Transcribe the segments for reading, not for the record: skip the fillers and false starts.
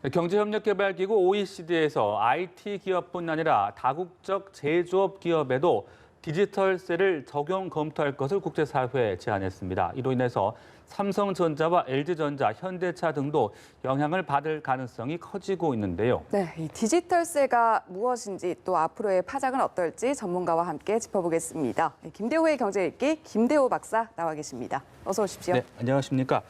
경제협력개발기구 OECD에서 IT 기업뿐 아니라 다국적 제조업 기업에도 디지털세를 적용 검토할 것을 국제사회에 제안했습니다. 이로 인해서 삼성전자와 LG전자, 현대차 등도 영향을 받을 가능성이 커지고 있는데요. 네, 이 디지털세가 무엇인지 또 앞으로의 파장은 어떨지 전문가와 함께 짚어보겠습니다. 김대호의 경제읽기 김대호 박사 나와 계십니다. 어서 오십시오. 네, 안녕하십니까.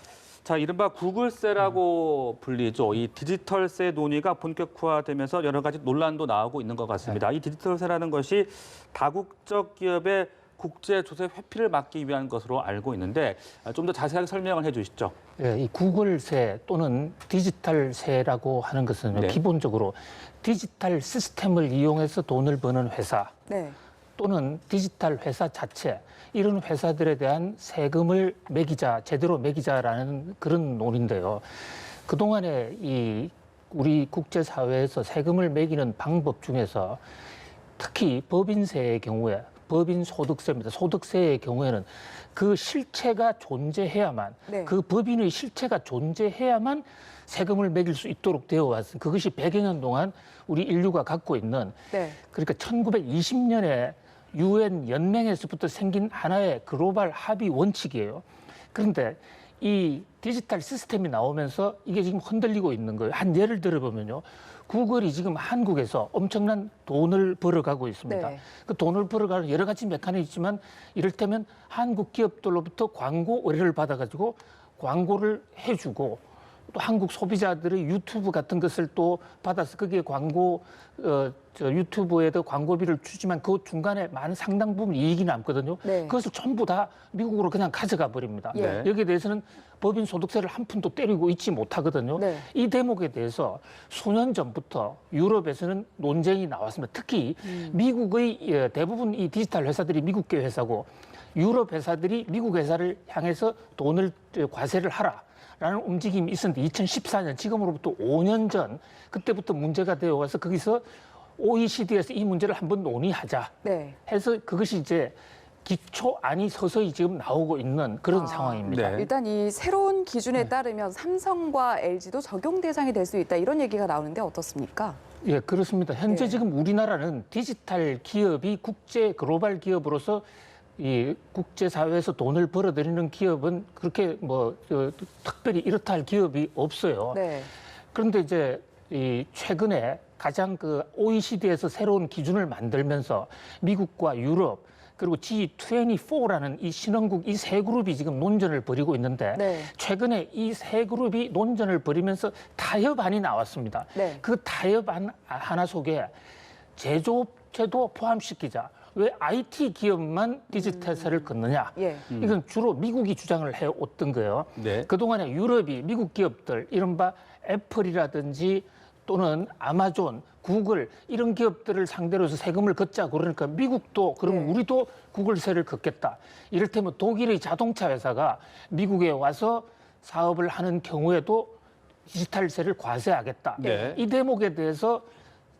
자, 이른바 구글세라고 불리죠. 이 디지털세 논의가 본격화되면서 여러 가지 논란도 나오고 있는 것 같습니다. 이 디지털세라는 것이 다국적 기업의 국제 조세 회피를 막기 위한 것으로 알고 있는데 좀 더 자세하게 설명을 해주시죠. 네, 이 구글세 또는 디지털세라고 하는 것은 네. 기본적으로 디지털 시스템을 이용해서 돈을 버는 회사 네. 또는 디지털 회사 자체 이런 회사들에 대한 세금을 매기자, 제대로 매기자라는 그런 논인데요. 그동안에 이 우리 국제사회에서 세금을 매기는 방법 중에서 특히 법인세의 경우에 법인 소득세입니다. 소득세의 경우에는 그 실체가 존재해야만, 네. 그 법인의 실체가 존재해야만 세금을 매길 수 있도록 되어 왔습니다. 그것이 100여 년 동안 우리 인류가 갖고 있는, 네. 그러니까 1920년에 UN 연맹에서부터 생긴 하나의 글로벌 합의 원칙이에요. 그런데 이 디지털 시스템이 나오면서 이게 지금 흔들리고 있는 거예요. 한 예를 들어보면요. 구글이 지금 한국에서 엄청난 돈을 벌어가고 있습니다. 네. 그 돈을 벌어가는 여러 가지 메커니즘이 있지만 이를테면 한국 기업들로부터 광고 의뢰를 받아가지고 광고를 해주고 또 한국 소비자들의 유튜브 같은 것을 또 받아서 거기에 광고, 유튜브에도 광고비를 주지만 그 중간에 많은 상당 부분 이익이 남거든요. 네. 그것을 전부 다 미국으로 그냥 가져가 버립니다. 예. 여기에 대해서는 법인 소득세를 한 푼도 때리고 있지 못하거든요. 네. 이 대목에 대해서 수년 전부터 유럽에서는 논쟁이 나왔습니다. 특히 미국의 대부분 이 디지털 회사들이 미국계 회사고 유럽 회사들이 미국 회사를 향해서 돈을 과세를 하라. 라는 움직임이 있었는데 2014년 지금으로부터 5년 전 그때부터 문제가 되어 와서 거기서 OECD에서 이 문제를 한번 논의하자 네. 해서 그것이 이제 기초안이 서서히 지금 나오고 있는 그런 상황입니다. 네. 일단 이 새로운 기준에 따르면 삼성과 LG도 적용 대상이 될 수 있다 이런 얘기가 나오는데 어떻습니까? 예, 그렇습니다. 현재 예. 지금 우리나라는 디지털 기업이 국제 글로벌 기업으로서 이 국제사회에서 돈을 벌어들이는 기업은 그렇게 특별히 이렇다 할 기업이 없어요. 네. 그런데 이제 이 최근에 가장 그 OECD에서 새로운 기준을 만들면서 미국과 유럽 그리고 G24라는 이 신흥국 이 세 그룹이 지금 논전을 벌이고 있는데 네. 최근에 이 세 그룹이 논전을 벌이면서 타협안이 나왔습니다. 네. 그 타협안 하나 속에 제조업체도 포함시키자. 왜 IT 기업만 디지털세를 걷느냐? 예. 이건 주로 미국이 주장을 해왔던 거예요. 네. 그동안에 유럽이 미국 기업들, 이른바 애플이라든지 또는 아마존, 구글 이런 기업들을 상대로 해서 세금을 걷자 그러니까 미국도 그러면 네. 우리도 구글세를 걷겠다. 이를테면 독일의 자동차 회사가 미국에 와서 사업을 하는 경우에도 디지털세를 과세하겠다. 네. 이 대목에 대해서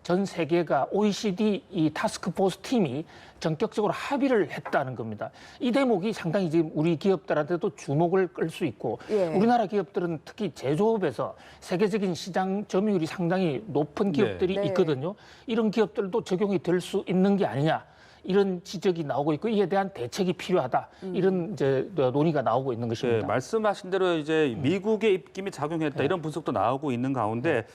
전 세계가 OECD 이 타스크포스 팀이 전격적으로 합의를 했다는 겁니다. 이 대목이 상당히 지금 우리 기업들한테도 주목을 끌 수 있고 예. 우리나라 기업들은 특히 제조업에서 세계적인 시장 점유율이 상당히 높은 기업들이 네. 있거든요. 이런 기업들도 적용이 될 수 있는 게 아니냐. 이런 지적이 나오고 있고 이에 대한 대책이 필요하다. 이런 이제 논의가 나오고 있는 네, 것입니다. 말씀하신 대로 이제 미국의 입김이 작용했다 이런 분석도 나오고 있는 가운데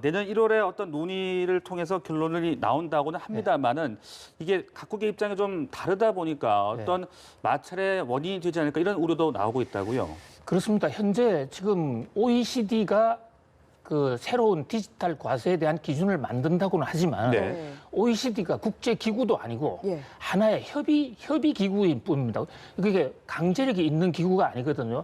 내년 1월에 어떤 논의를 통해서 결론이 나온다고는 합니다만은 이게 각국의 입장이 좀 다르다 보니까 어떤 마찰의 원인이 되지 않을까 이런 우려도 나오고 있다고요. 그렇습니다. 현재 지금 OECD가 그 새로운 디지털 과세에 대한 기준을 만든다고는 하지만 네. OECD가 국제 기구도 아니고 예. 하나의 협의 기구일 뿐입니다. 그게 강제력이 있는 기구가 아니거든요.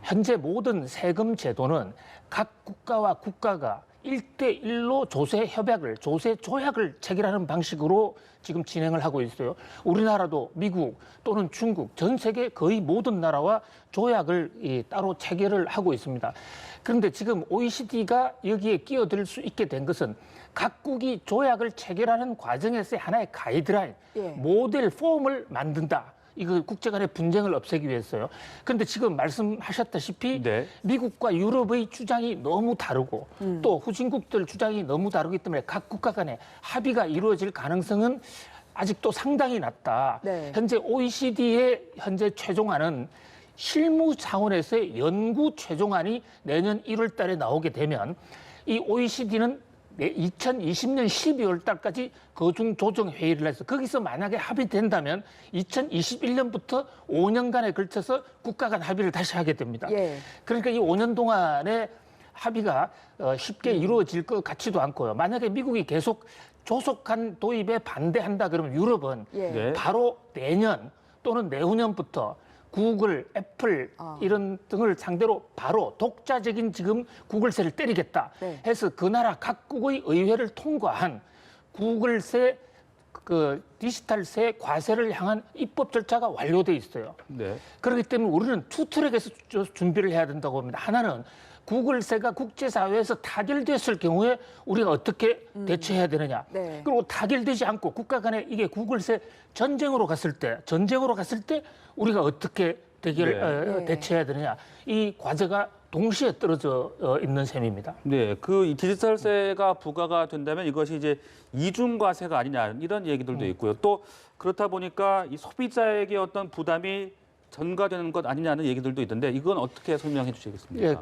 현재 모든 세금 제도는 각 국가와 국가가 1대1로 조세 조약을 체결하는 방식으로 지금 진행을 하고 있어요. 우리나라도 미국 또는 중국, 전 세계 거의 모든 나라와 조약을 따로 체결을 하고 있습니다. 그런데 지금 OECD가 여기에 끼어들 수 있게 된 것은 각국이 조약을 체결하는 과정에서의 하나의 가이드라인, 예. 모델 폼을 만든다. 이거 국제 간의 분쟁을 없애기 위해서요. 그런데 지금 말씀하셨다시피 네. 미국과 유럽의 주장이 너무 다르고 또 후진국들 주장이 너무 다르기 때문에 각 국가 간의 합의가 이루어질 가능성은 아직도 상당히 낮다. 네. 현재 OECD의 현재 최종안은 실무 차원에서의 연구 최종안이 내년 1월 달에 나오게 되면 이 OECD는 2020년 12월 달까지 거중 조정 회의를 해서 거기서 만약에 합의된다면 2021년부터 5년간에 걸쳐서 국가 간 합의를 다시 하게 됩니다. 예. 그러니까 이 5년 동안의 합의가 쉽게 이루어질 것 같지도 않고요. 만약에 미국이 계속 조속한 도입에 반대한다 그러면 유럽은 예. 네. 바로 내년 또는 내후년부터 구글, 애플 이런 등을 상대로 바로 독자적인 지금 구글세를 때리겠다 네. 해서 그 나라 각국의 의회를 통과한 구글세 그 디지털세 과세를 향한 입법 절차가 완료돼 있어요. 네. 그렇기 때문에 우리는 투 트랙에서 준비를 해야 된다고 봅니다. 하나는 구글세가 국제사회에서 타결됐을 경우에 우리가 어떻게 대처해야 되느냐. 네. 그리고 타결되지 않고 국가 간에 이게 구글세 전쟁으로 갔을 때 우리가 어떻게 네. 대처해야 되느냐. 이 과제가 동시에 떨어져 있는 셈입니다. 네, 그 이 디지털세가 부과가 된다면 이것이 이제 이중과세가 아니냐 이런 얘기들도 있고요. 또 그렇다 보니까 이 소비자에게 어떤 부담이 전가되는 것 아니냐는 얘기들도 있던데 이건 어떻게 설명해 주시겠습니까? 예,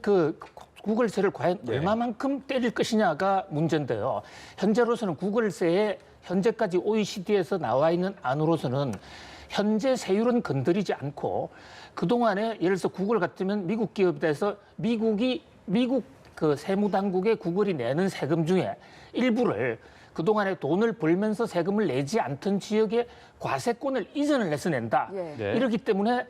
그 구글세를 과연 네. 얼마만큼 때릴 것이냐가 문제인데요. 현재로서는 구글세에 현재까지 OECD에서 나와 있는 안으로서는 현재 세율은 건드리지 않고 그동안에 예를 들어서 구글 같으면 미국 기업에 대해서 미국 그 세무당국에 구글이 내는 세금 중에 일부를 그동안에 돈을 벌면서 세금을 내지 않던 지역에 과세권을 이전을 해서 낸다. 예. 네. 이렇기 때문에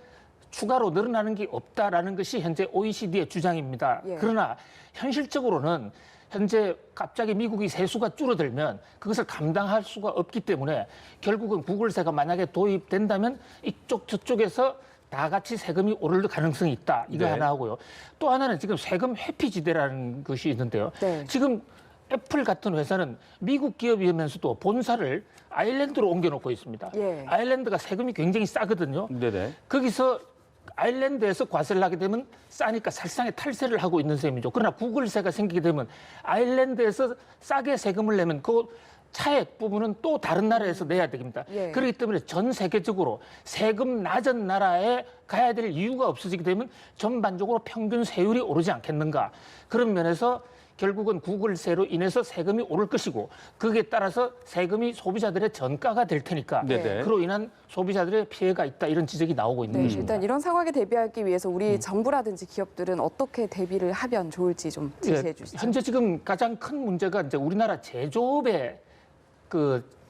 추가로 늘어나는 게 없다라는 것이 현재 OECD의 주장입니다. 예. 그러나 현실적으로는 현재 갑자기 미국이 세수가 줄어들면 그것을 감당할 수가 없기 때문에 결국은 구글세가 만약에 도입된다면 이쪽 저쪽에서 다 같이 세금이 오를 가능성이 있다. 이거 네. 하나 하고요. 또 하나는 지금 세금 회피지대라는 것이 있는데요. 네. 지금 애플 같은 회사는 미국 기업이면서도 본사를 아일랜드로 옮겨놓고 있습니다. 예. 아일랜드가 세금이 굉장히 싸거든요. 네네. 거기서 아일랜드에서 과세를 하게 되면 싸니까 살상의 탈세를 하고 있는 셈이죠. 그러나 구글세가 생기게 되면 아일랜드에서 싸게 세금을 내면 그 차액 부분은 또 다른 나라에서 내야 됩니다. 예. 그렇기 때문에 전 세계적으로 세금 낮은 나라에 가야 될 이유가 없어지게 되면 전반적으로 평균 세율이 오르지 않겠는가. 그런 면에서 결국은 구글세로 인해서 세금이 오를 것이고 거기에 따라서 세금이 소비자들의 전가가 될 테니까 네네. 그로 인한 소비자들의 피해가 있다 이런 지적이 나오고 있는 네, 것입니다. 일단 이런 상황에 대비하기 위해서 우리 정부라든지 기업들은 어떻게 대비를 하면 좋을지 좀 제시해 주시죠. 현재 지금 가장 큰 문제가 이제 우리나라 제조업에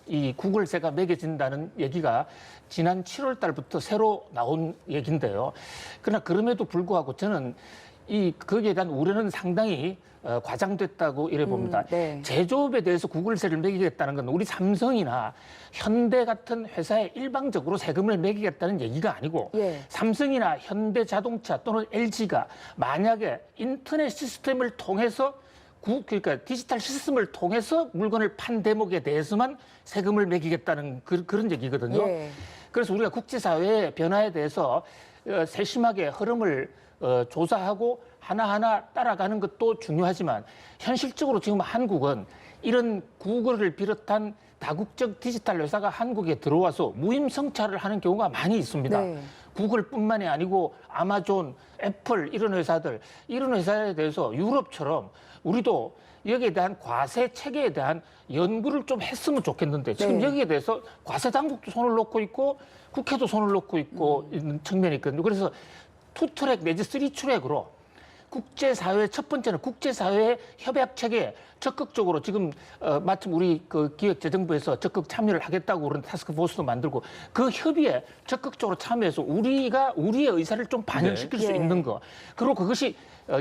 이 구글세가 매겨진다는 얘기가 지난 7월 달부터 새로 나온 얘기인데요. 그러나 그럼에도 불구하고 저는 거기에 대한 우려는 상당히 과장됐다고 이래 봅니다. 네. 제조업에 대해서 구글세를 매기겠다는 건 우리 삼성이나 현대 같은 회사에 일방적으로 세금을 매기겠다는 얘기가 아니고 예. 삼성이나 현대자동차 또는 LG가 만약에 인터넷 시스템을 통해서 그러니까 디지털 시스템을 통해서 물건을 판 대목에 대해서만 세금을 매기겠다는 그런 얘기거든요. 예. 그래서 우리가 국제사회의 변화에 대해서 세심하게 흐름을 조사하고 하나하나 따라가는 것도 중요하지만 현실적으로 지금 한국은 이런 구글을 비롯한 다국적 디지털 회사가 한국에 들어와서 무임승차를 하는 경우가 많이 있습니다. 네. 구글뿐만이 아니고 아마존, 애플 이런 회사에 대해서 유럽처럼 우리도 여기에 대한 과세 체계에 대한 연구를 좀 했으면 좋겠는데 지금 네. 여기에 대해서 과세 당국도 손을 놓고 있고 국회도 손을 놓고 있고 있는 측면이 있거든요. 그래서 투 트랙 내지 쓰리 트랙으로 국제사회 첫 번째는 국제사회 협약 체계에 적극적으로 지금 마침 우리 그 기획재정부에서 적극 참여를 하겠다고 그런 타스크포스도 만들고 그 협의에 적극적으로 참여해서 우리가 우리의 의사를 좀 반영시킬 네. 수 예. 있는 거 그리고 그것이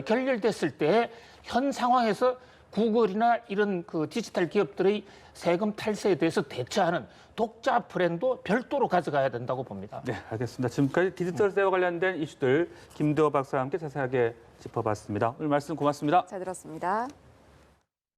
결렬됐을 때 현 상황에서 구글이나 이런 그 디지털 기업들의 세금 탈세에 대해서 대처하는 독자 프랜도 별도로 가져가야 된다고 봅니다. 네, 알겠습니다. 지금까지 디지털세와 관련된 이슈들 김대호 박사와 함께 자세하게 짚어봤습니다. 오늘 말씀 고맙습니다. 잘 들었습니다.